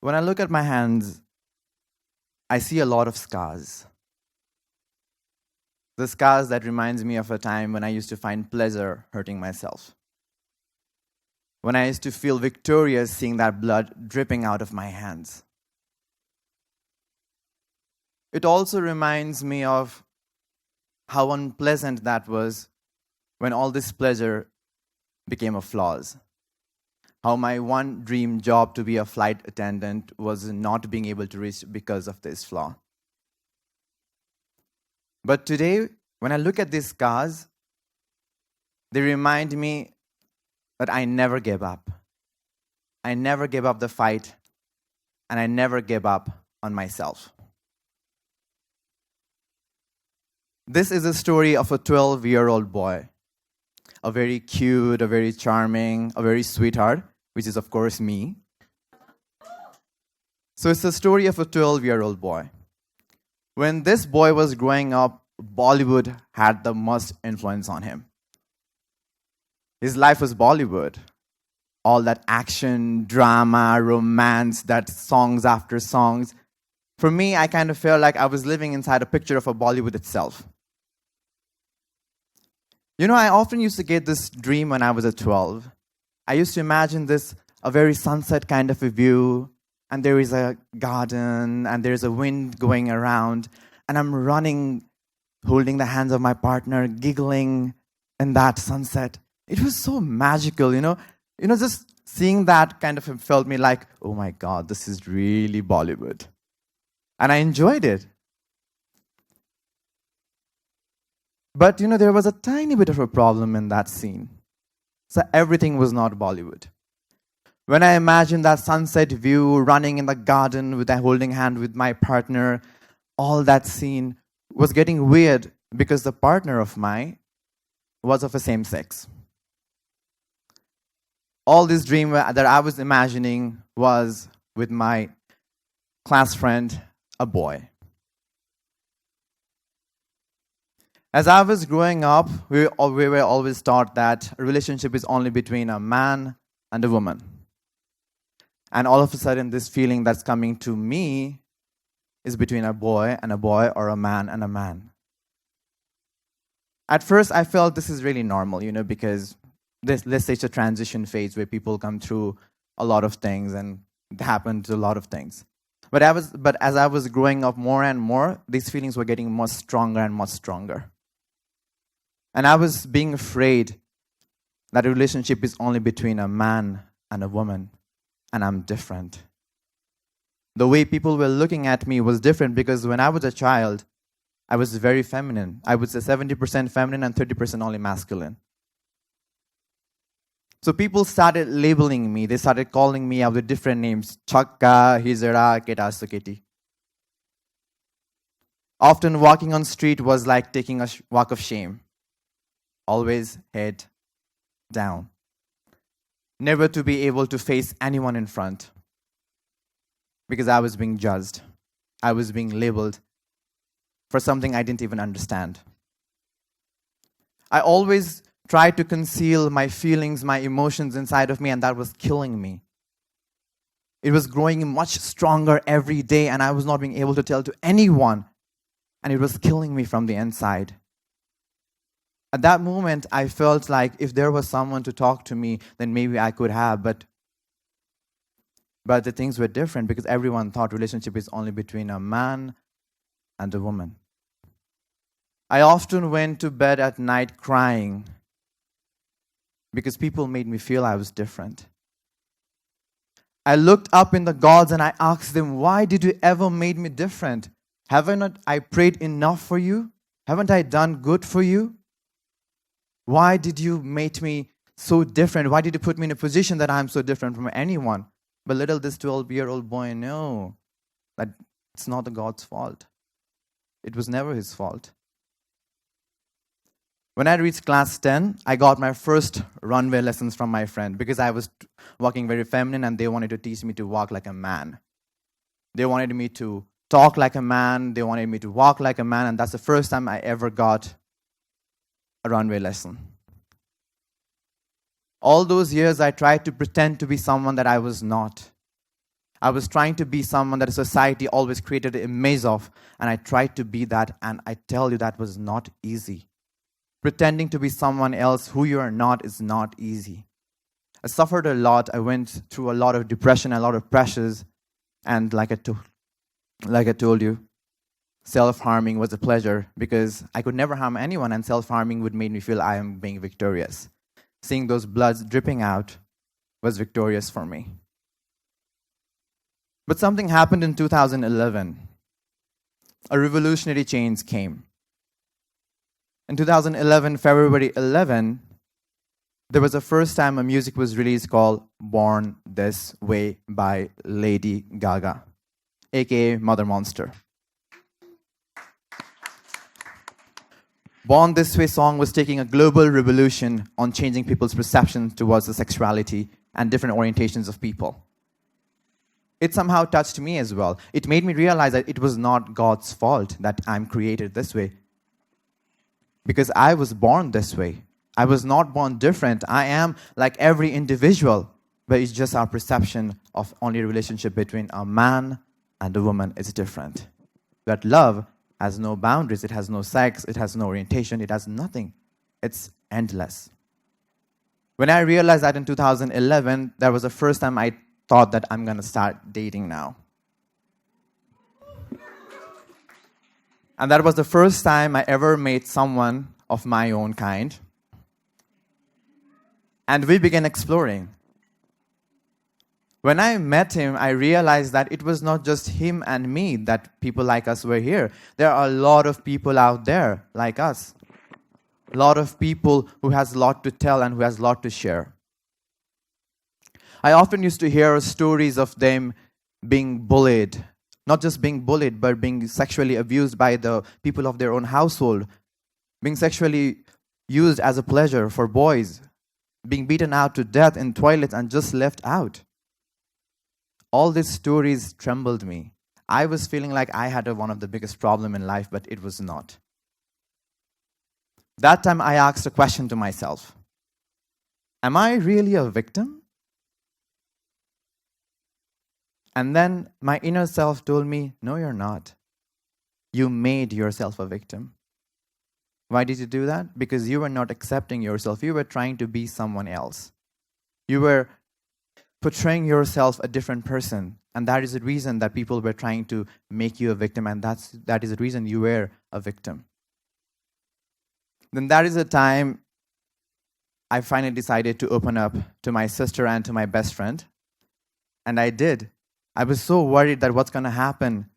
When I look at my hands, I see a lot of scars. The scars that reminds me of a time when I used to find pleasure hurting myself. When I used to feel victorious seeing that blood dripping out of my hands. It also reminds me of how unpleasant that was when all this pleasure became a flaws. How my one dream job to be a flight attendant was not being able to reach because of this flaw. But today, when I look at these scars, they remind me that I never gave up. I never gave up the fight, and I never gave up on myself. This is a story of a 12-year-old boy. A very cute, a very charming, a very sweetheart, which is of course me. So it's the story of a 12-year-old boy. When this boy was growing up, Bollywood had the most influence on him. His life was Bollywood. All that action, drama, romance, that songs after songs. For me, I kind of felt like I was living inside a picture of a Bollywood itself. You know, I often used to get this dream when I was at 12. I used to imagine this, a very sunset kind of a view, and there is a garden, and there's a wind going around, and I'm running, holding the hands of my partner, giggling in that sunset. It was so magical, you know, just seeing that kind of felt me like, oh my God, this is really Bollywood. And I enjoyed it. But, there was a tiny bit of a problem in that scene. So everything was not Bollywood. When I imagined that sunset view, running in the garden with a holding hand with my partner, all that scene was getting weird because the partner of mine was of the same sex. All this dream that I was imagining was with my class friend, a boy. As I was growing up, we were always taught that a relationship is only between a man and a woman. And all of a sudden, this feeling that's coming to me is between a boy or a man and a man. At first, I felt this is really normal, because let's say it's a transition phase where people come through a lot of things and it happened to a lot of things. But as I was growing up more and more, these feelings were getting much stronger and much stronger. And I was being afraid that a relationship is only between a man and a woman, and I'm different. The way people were looking at me was different because when I was a child, I was very feminine. I would say 70% feminine and 30% only masculine. So people started labeling me. They started calling me out with different names. Chakka, Hizara, Keta, Suketi. Often walking on street was like taking a walk of shame. Always head down. Never to be able to face anyone in front. Because I was being judged. I was being labeled for something I didn't even understand. I always tried to conceal my feelings, my emotions inside of me, and that was killing me. It was growing much stronger every day, and I was not being able to tell to anyone. And it was killing me from the inside. At that moment, I felt like if there was someone to talk to me, then maybe I could have. But the things were different because everyone thought relationship is only between a man and a woman. I often went to bed at night crying because people made me feel I was different. I looked up in the gods and I asked them, why did you ever make me different? Haven't I prayed enough for you? Haven't I done good for you? Why did you make me so different? Why did you put me in a position that I'm so different from anyone? But little this 12-year-old boy knew that it's not the God's fault. It was never his fault. When I reached class 10, I got my first runway lessons from my friend because I was walking very feminine and they wanted to teach me to walk like a man. They wanted me to talk like a man. They wanted me to walk like a man. And that's the first time I ever got a runway lesson. All those years, I tried to pretend to be someone that I was not. I was trying to be someone that society always created an image of, and I tried to be that, and I tell you that was not easy. Pretending to be someone else who you are not is not easy. I suffered a lot. I went through a lot of depression, a lot of pressures, and like I told you, self-harming was a pleasure because I could never harm anyone, and self-harming would make me feel I am being victorious. Seeing those bloods dripping out was victorious for me. But something happened in 2011. A revolutionary change came. In 2011, February 11, there was the first time a music was released called Born This Way by Lady Gaga, aka Mother Monster. Born This Way song was taking a global revolution on changing people's perception towards the sexuality and different orientations of people. It somehow touched me as well. It made me realize that it was not God's fault that I'm created this way. Because I was born this way. I was not born different. I am like every individual, but it's just our perception of only a relationship between a man and a woman is different. That love has no boundaries, it has no sex, it has no orientation, it has nothing. It's endless. When I realized that in 2011, that was the first time I thought that I'm going to start dating now. And that was the first time I ever met someone of my own kind. And we began exploring. When I met him, I realized that it was not just him and me that people like us were here. There are a lot of people out there like us. A lot of people who has a lot to tell and who has a lot to share. I often used to hear stories of them being bullied. Not just being bullied, but being sexually abused by the people of their own household. Being sexually used as a pleasure for boys. Being beaten out to death in toilets and just left out. All these stories trembled me. I was feeling like I had one of the biggest problems in life, but it was not. That time I asked a question to myself. Am I really a victim? And then my inner self told me, no, you're not. You made yourself a victim. Why did you do that? Because you were not accepting yourself. You were trying to be someone else. You were portraying yourself a different person. And that is the reason that people were trying to make you a victim. And that is the reason you were a victim. Then that is the time I finally decided to open up to my sister and to my best friend. And I did. I was so worried that what's going to happen.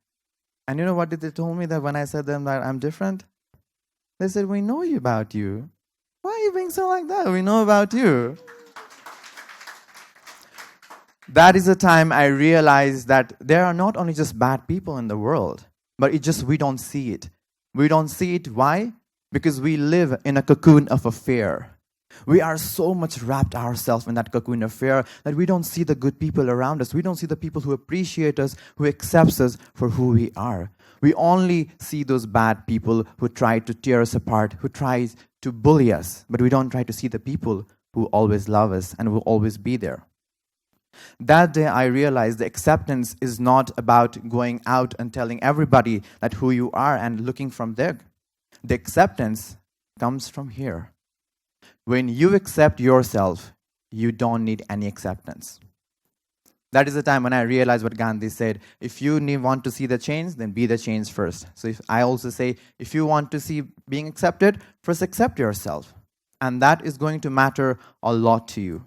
And you know what did they told me that when I said them that I'm different? They said, we know about you. Why are you being so like that? We know about you. That is the time I realized that there are not only just bad people in the world, but it just we don't see it. We don't see it. Why? Because we live in a cocoon of a fear. We are so much wrapped ourselves in that cocoon of fear that we don't see the good people around us. We don't see the people who appreciate us, who accepts us for who we are. We only see those bad people who try to tear us apart, who try to bully us. But we don't try to see the people who always love us and will always be there. That day I realized the acceptance is not about going out and telling everybody that who you are and looking from there. The acceptance comes from here. When you accept yourself, you don't need any acceptance. That is the time when I realized what Gandhi said. If you want to see the change, then be the change first. So I also say, if you want to see being accepted, first accept yourself. And that is going to matter a lot to you.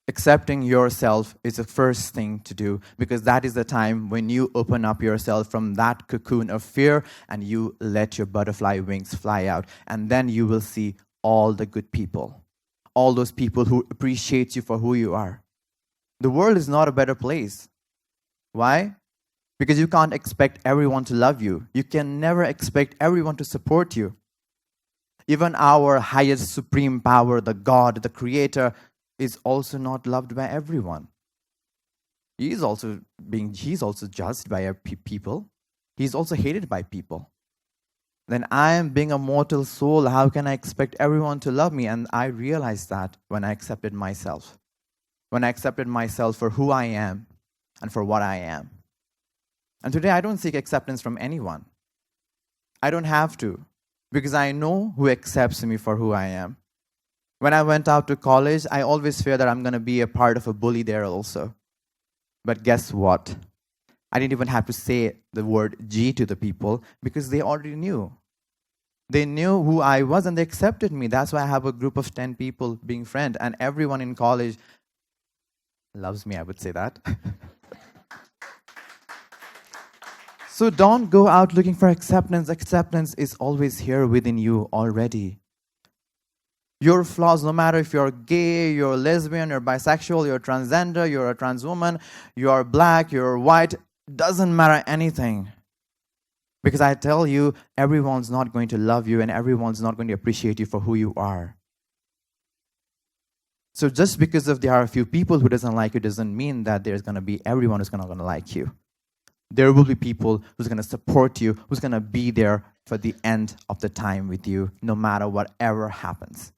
Accepting yourself is the first thing to do, because that is the time when you open up yourself from that cocoon of fear and you let your butterfly wings fly out. And then you will see all the good people, all those people who appreciate you for who you are. The world is not a better place. Why? Because you can't expect everyone to love you. You can never expect everyone to support you. Even our highest supreme power, the God, the Creator, is also not loved by everyone. He's also judged by people. He's also hated by people. Then I am being a mortal soul. How can I expect everyone to love me? And I realized that when I accepted myself. when I accepted myself for who I am and for what I am. And today I don't seek acceptance from anyone. I don't have to, because I know who accepts me for who I am. When I went out to college, I always feared that I'm going to be a part of a bully there also. But guess what? I didn't even have to say the word G to the people because they already knew. They knew who I was and they accepted me. That's why I have a group of 10 people being friends, and everyone in college loves me, I would say that. So don't go out looking for acceptance. Acceptance is always here within you already. Your flaws, no matter if you're gay, you're lesbian, you're bisexual, you're transgender, you're a trans woman, you're black, you're white, doesn't matter anything. Because I tell you, everyone's not going to love you and everyone's not going to appreciate you for who you are. So just because there are a few people who doesn't like you doesn't mean that there's going to be everyone who's going to like you. There will be people who's going to support you, who's going to be there for the end of the time with you, no matter whatever happens.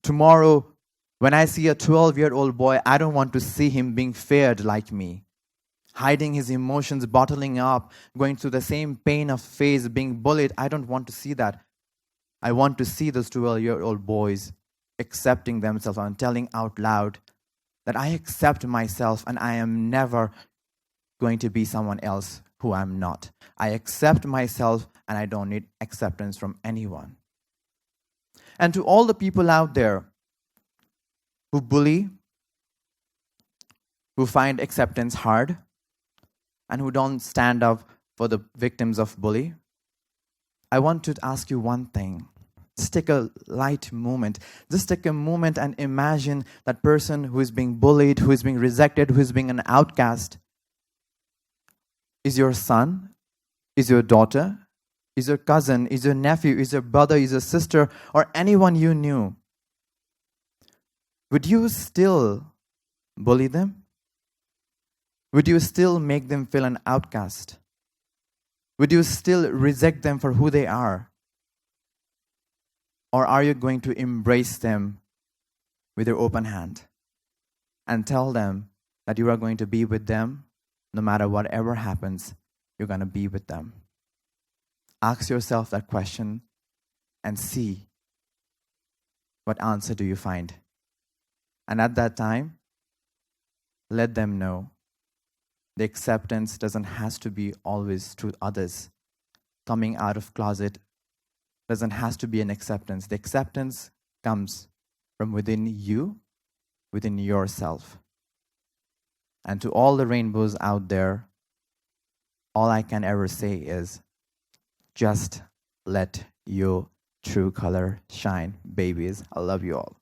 Tomorrow, when I see a 12-year-old boy, I don't want to see him being feared like me, hiding his emotions, bottling up, going through the same pain of phase, being bullied. I don't want to see that. I want to see those 12-year-old boys accepting themselves and telling out loud that I accept myself and I am never going to be someone else who I'm not. I accept myself and I don't need acceptance from anyone. And to all the people out there who bully, who find acceptance hard, and who don't stand up for the victims of bully, I want to ask you one thing. Just take a light moment. Just take a moment and imagine that person who is being bullied, who is being rejected, who is being an outcast, is your son, is your daughter, is your cousin, is your nephew, is your brother, is your sister, or anyone you knew. Would you still bully them? Would you still make them feel an outcast? Would you still reject them for who they are? Or are you going to embrace them with your open hand and tell them that you are going to be with them no matter whatever happens, you're going to be with them? Ask yourself that question and see what answer do you find. And at that time, let them know the acceptance doesn't have to be always through others. Coming out of closet doesn't have to be an acceptance. The acceptance comes from within you, within yourself. And to all the rainbows out there, all I can ever say is, just let your true color shine, babies. I love you all.